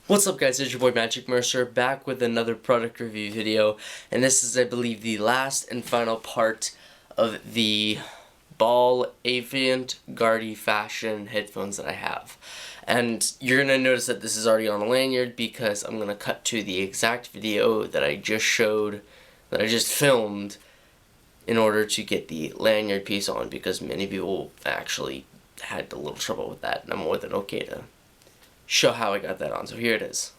What's up guys, it's your boy Magic Mercer back with another product review video, and this is I believe the last and final part of the Ball AVANT GARDE Fashion headphones that I have. And you're going to notice that this is already on a lanyard because I'm going to cut to the exact video that I just showed, that I just filmed in order to get the lanyard piece on, because many people actually had a little trouble with that, and I'm more than okay to show how I got that on. So here it is.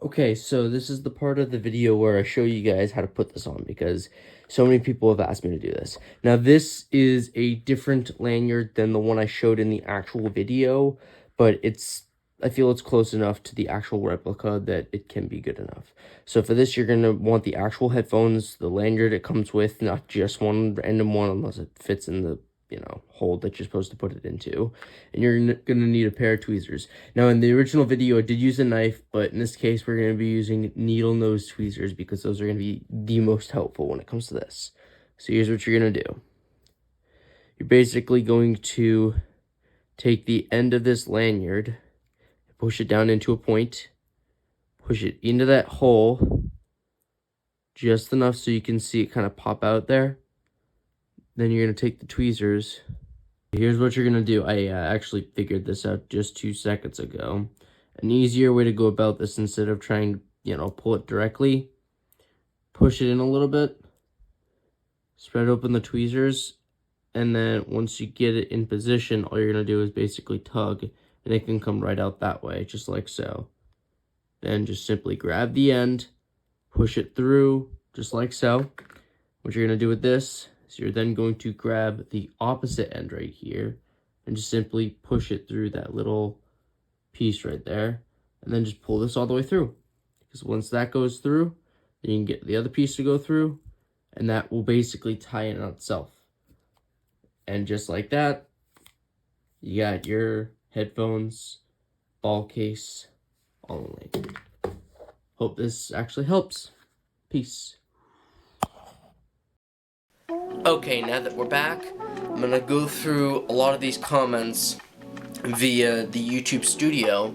Okay, so this is the part of the video where I show you guys how to put this on, because so many people have asked me to do this. Now this is a different lanyard than the one I showed in the actual video, but I feel it's close enough to the actual replica that it can be good enough. So for this, you're going to want the actual headphones, the lanyard it comes with, not just one random one unless it fits in the, hole that you're supposed to put it into. And you're going to need a pair of tweezers. Now in the original video, I did use a knife, but in this case, we're going to be using needle nose tweezers because those are going to be the most helpful when it comes to this. So here's what you're going to do. You're basically going to take the end of this lanyard, push it down into a point, push it into that hole just enough so you can see it kind of pop out there. Then you're going to take the tweezers. Here's what you're going to do. I actually figured this out just 2 seconds ago. An easier way to go about this, instead of trying to, pull it directly, push it in a little bit, spread open the tweezers, and then once you get it in position, all you're going to do is basically tug, and it can come right out that way, just like so. Then just simply grab the end, push it through, just like so. What you're going to do with this is you're then going to grab the opposite end right here, and just simply push it through that little piece right there, and then just pull this all the way through. Because once that goes through, then you can get the other piece to go through, and that will basically tie it on itself. And just like that, you got your headphones, ball case, all in lanyard. Hope this actually helps. Peace. Okay, now that we're back, I'm gonna go through a lot of these comments via the YouTube studio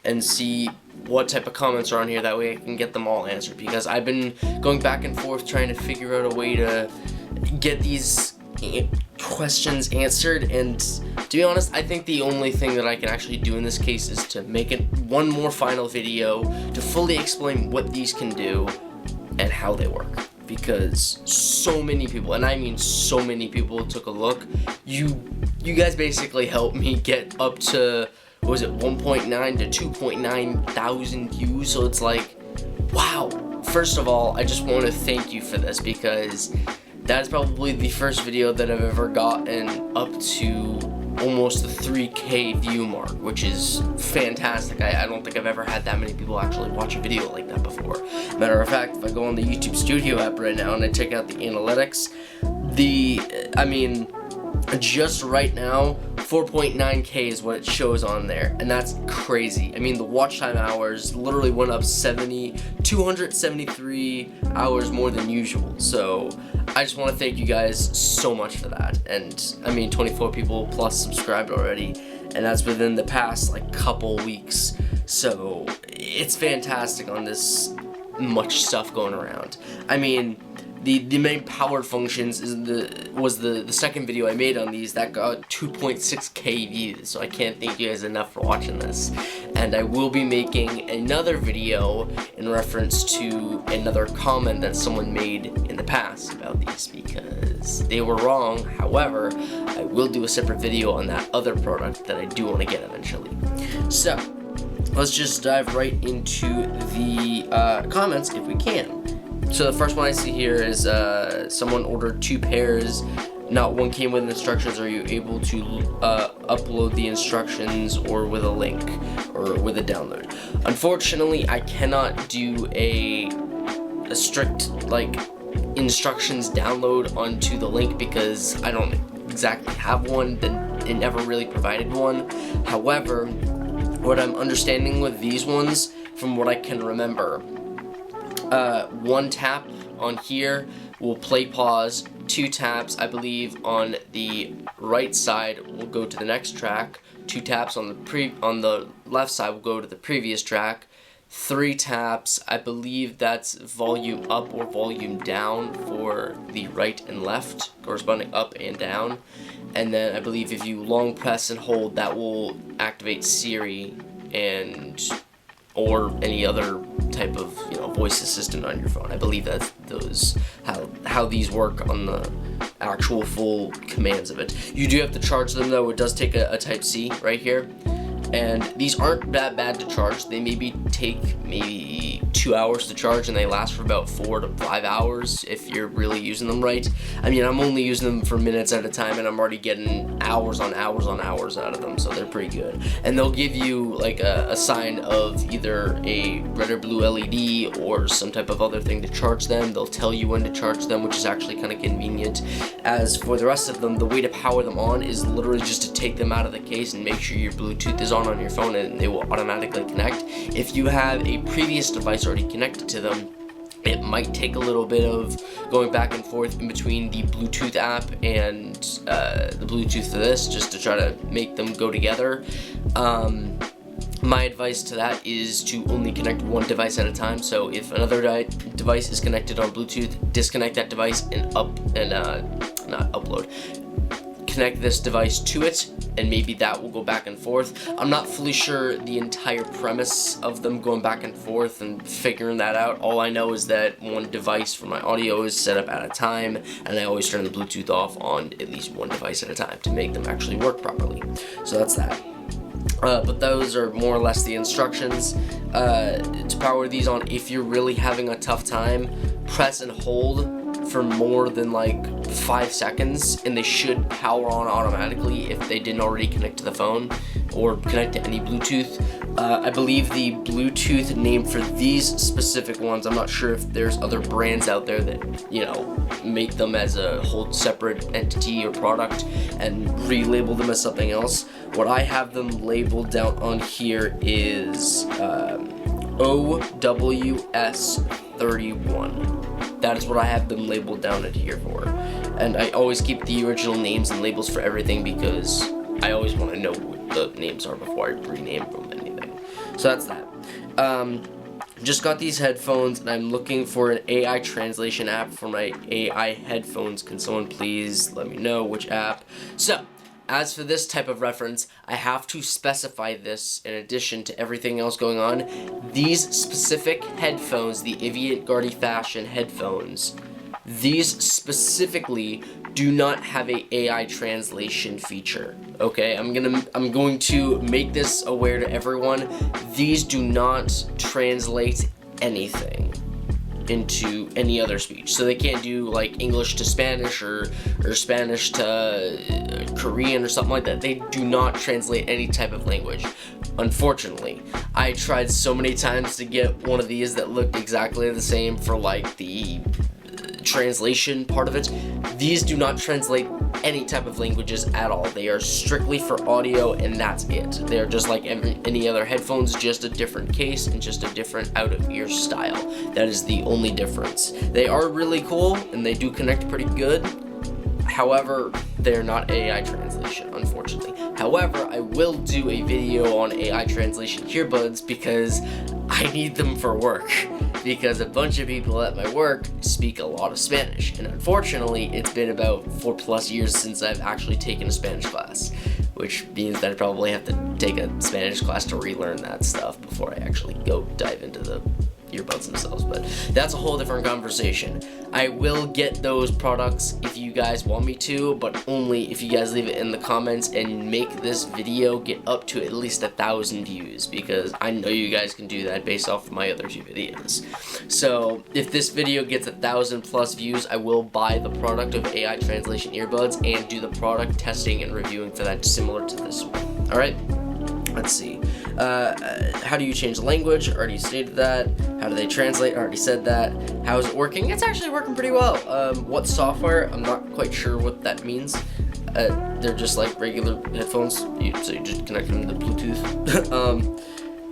and see what type of comments are on here. That way I can get them all answered, because I've been going back and forth trying to figure out a way to get these questions answered, and to be honest, I think the only thing that I can actually do in this case is to make it one more final video to fully explain what these can do and how they work, because so many people, and I mean so many people, took a look. You guys basically helped me get up to, what was it, 1.9 to 2.9 thousand views, so it's like, wow. First of all, I just want to thank you for this, because that's probably the first video that I've ever gotten up to almost the 3K view mark, which is fantastic. I don't think I've ever had that many people actually watch a video like that before. Matter of fact, if I go on the YouTube Studio app right now and I check out the analytics, just right now, 4.9K is what it shows on there, and that's crazy. I mean, the watch time hours literally went up 273 hours more than usual, so I just want to thank you guys so much for that. And I mean, 24 people plus subscribed already, and that's within the past couple weeks, so it's fantastic on this much stuff going around. I mean, the main powered functions was the second video I made on these that got 2.6K views, so I can't thank you guys enough for watching this. And I will be making another video in reference to another comment that someone made in the past about these, because they were wrong. However, I will do a separate video on that other product that I do want to get eventually. So let's just dive right into the comments if we can. So the first one I see here is someone ordered 2 pairs. Not one came with instructions. Are you able to upload the instructions or with a link or with a download? Unfortunately, I cannot do a strict instructions download onto the link, because I don't exactly have one. It never really provided one. However, what I'm understanding with these ones from what I can remember. One tap on here will play pause. 2 taps, I believe, on the right side will go to the next track. 2 taps on the left side will go to the previous track. 3 taps, I believe that's volume up or volume down for the right and left, corresponding up and down. And then I believe if you long press and hold, that will activate Siri or any other type of voice assistant on your phone. I believe that's how these work on the actual full commands of it. You do have to charge them though. It does take a Type-C right here. And these aren't that bad to charge. They take maybe 2 hours to charge, and they last for about 4 to 5 hours if you're really using them right. I mean, I'm only using them for minutes at a time, and I'm already getting hours on hours on hours out of them, so they're pretty good. And they'll give you like a sign of either a red or blue LED or some type of other thing to charge them. They'll tell you when to charge them, which is actually kind of convenient. As for the rest of them, the way to power them on is literally just to take them out of the case and make sure your Bluetooth is on your phone, and they will automatically connect. If you have a previous device already connected to them, it might take a little bit of going back and forth in between the Bluetooth app and the Bluetooth to this, just to try to make them go together. My advice to that is to only connect one device at a time. So if another device is connected on Bluetooth, disconnect that device and connect this device to it, and maybe that will go back and forth. I'm not fully sure the entire premise of them going back and forth and figuring that out. All I know is that one device for my audio is set up at a time, and I always turn the Bluetooth off on at least one device at a time to make them actually work properly. So that's that. But those are more or less the instructions. To power these on, if you're really having a tough time, press and hold for more than like 5 seconds, and they should power on automatically if they didn't already connect to the phone or connect to any Bluetooth. I believe the Bluetooth name for these specific ones, I'm not sure if there's other brands out there that make them as a whole separate entity or product and relabel them as something else. What I have them labeled down on here is OWS31. That is what I have them labeled down at here for. And I always keep the original names and labels for everything because I always want to know what the names are before I rename them anything. So that's that. Just got these headphones, and I'm looking for an AI translation app for my AI headphones. Can someone please let me know which app? So, as for this type of reference, I have to specify this in addition to everything else going on. These specific headphones, the AVANT GARDE FASHIon headphones, these specifically do not have a AI translation feature. Okay, I'm going to make this aware to everyone. These do not translate anything into any other speech. So they can't do like English to Spanish or Spanish to Korean or something like that. They do not translate any type of language. Unfortunately, I tried so many times to get one of these that looked exactly the same for like the translation part of it. These do not translate any type of languages at all. They are strictly for audio, and that's it. They're just like any other headphones, just a different case and just a different out-of-ear style. That is the only difference. They are really cool, and they do connect pretty good. However, they're not AI translation, unfortunately. However, I will do a video on AI translation earbuds because I need them for work. Because a bunch of people at my work speak a lot of Spanish. And unfortunately, it's been about 4+ years since I've actually taken a Spanish class. Which means that I probably have to take a Spanish class to relearn that stuff before I actually go dive into the earbuds themselves, but that's a whole different conversation. I will get those products if you guys want me to, but only if you guys leave it in the comments and make this video get up to at least 1,000 views, because I know you guys can do that based off of my other 2 videos. So if this video gets 1,000+ views, I will buy the product of AI translation earbuds and do the product testing and reviewing for that, similar to this one. Alright, let's see. How do you change the language? Already stated that. How do they translate? Already said that. How is it working? It's actually working pretty well. What software? I'm not quite sure what that means. They're just like regular headphones, so you just connect them to Bluetooth.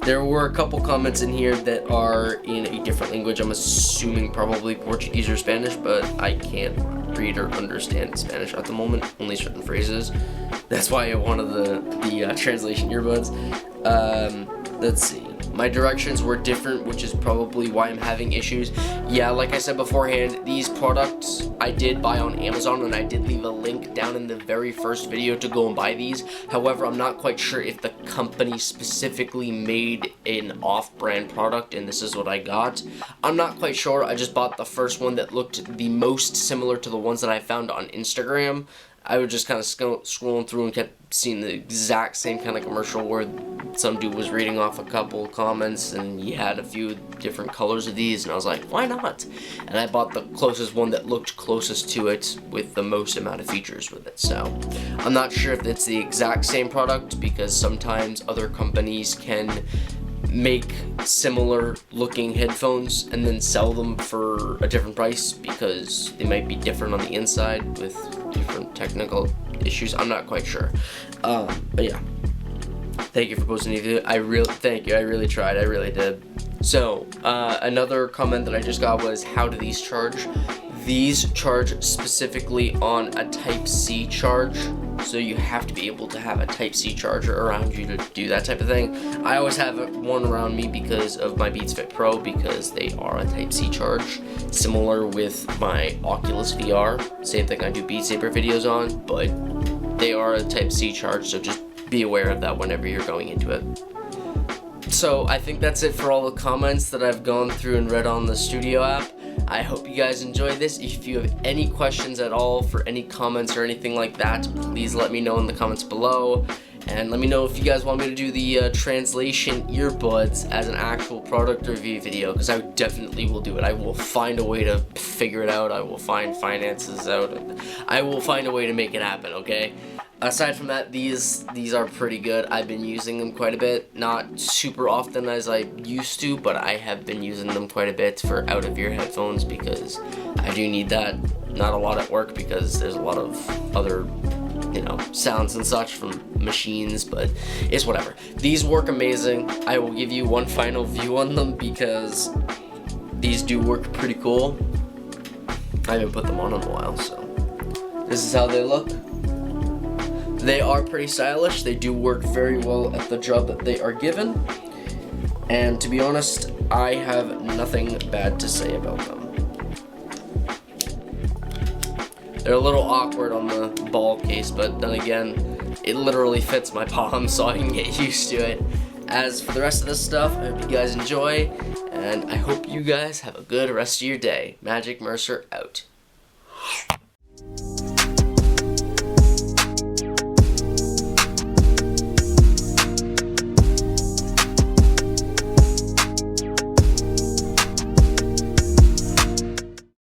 There were a couple comments in here that are in a different language. I'm assuming probably Portuguese or Spanish, but I can't read or understand Spanish at the moment, only certain phrases. That's why I wanted the translation earbuds. Let's see. My directions were different, which is probably why I'm having issues. Yeah, like I said beforehand, these products I did buy on Amazon, and I did leave a link down in the very first video to go and buy these. However, I'm not quite sure if the company specifically made an off-brand product, and this is what I got. I'm not quite sure. I just bought the first one that looked the most similar to the ones that I found on Instagram. I was just kind of scrolling through and kept seeing the exact same kind of commercial where some dude was reading off a couple comments and he had a few different colors of these, and I was like, why not? And I bought the closest one that looked closest to it with the most amount of features with it. So I'm not sure if it's the exact same product, because sometimes other companies can make similar looking headphones and then sell them for a different price because they might be different on the inside with different technical issues. I'm not quite sure, but yeah, thank you for posting the video. Thank you. I really tried. I really did. So another comment that I just got was, how do these charge? These charge specifically on a Type-C charge, so you have to be able to have a Type-C charger around you to do that type of thing. I always have one around me because of my Beats Fit Pro, because they are a Type-C charge. Similar with my Oculus VR, same thing I do Beat Saber videos on, but they are a Type-C charge, so just be aware of that whenever you're going into it. So I think that's it for all the comments that I've gone through and read on the Studio app. I hope you guys enjoyed this. If you have any questions at all for any comments or anything like that, please let me know in the comments below. And let me know if you guys want me to do the translation earbuds as an actual product review video, because I definitely will do it. I will find a way to figure it out. I will find finances out. I will find a way to make it happen, okay? Aside from that, these are pretty good. I've been using them quite a bit. Not super often as I used to, but I have been using them quite a bit for out-of-ear headphones because I do need that. Not a lot at work because there's a lot of other, sounds and such from machines, but it's whatever. These work amazing. I will give you one final view on them because these do work pretty cool. I haven't put them on in a while, so this is how they look. They are pretty stylish. They do work very well at the job that they are given. And to be honest, I have nothing bad to say about them. They're a little awkward on the ball case, but then again, it literally fits my palm, so I can get used to it. As for the rest of this stuff, I hope you guys enjoy, and I hope you guys have a good rest of your day. Magic Mercer out.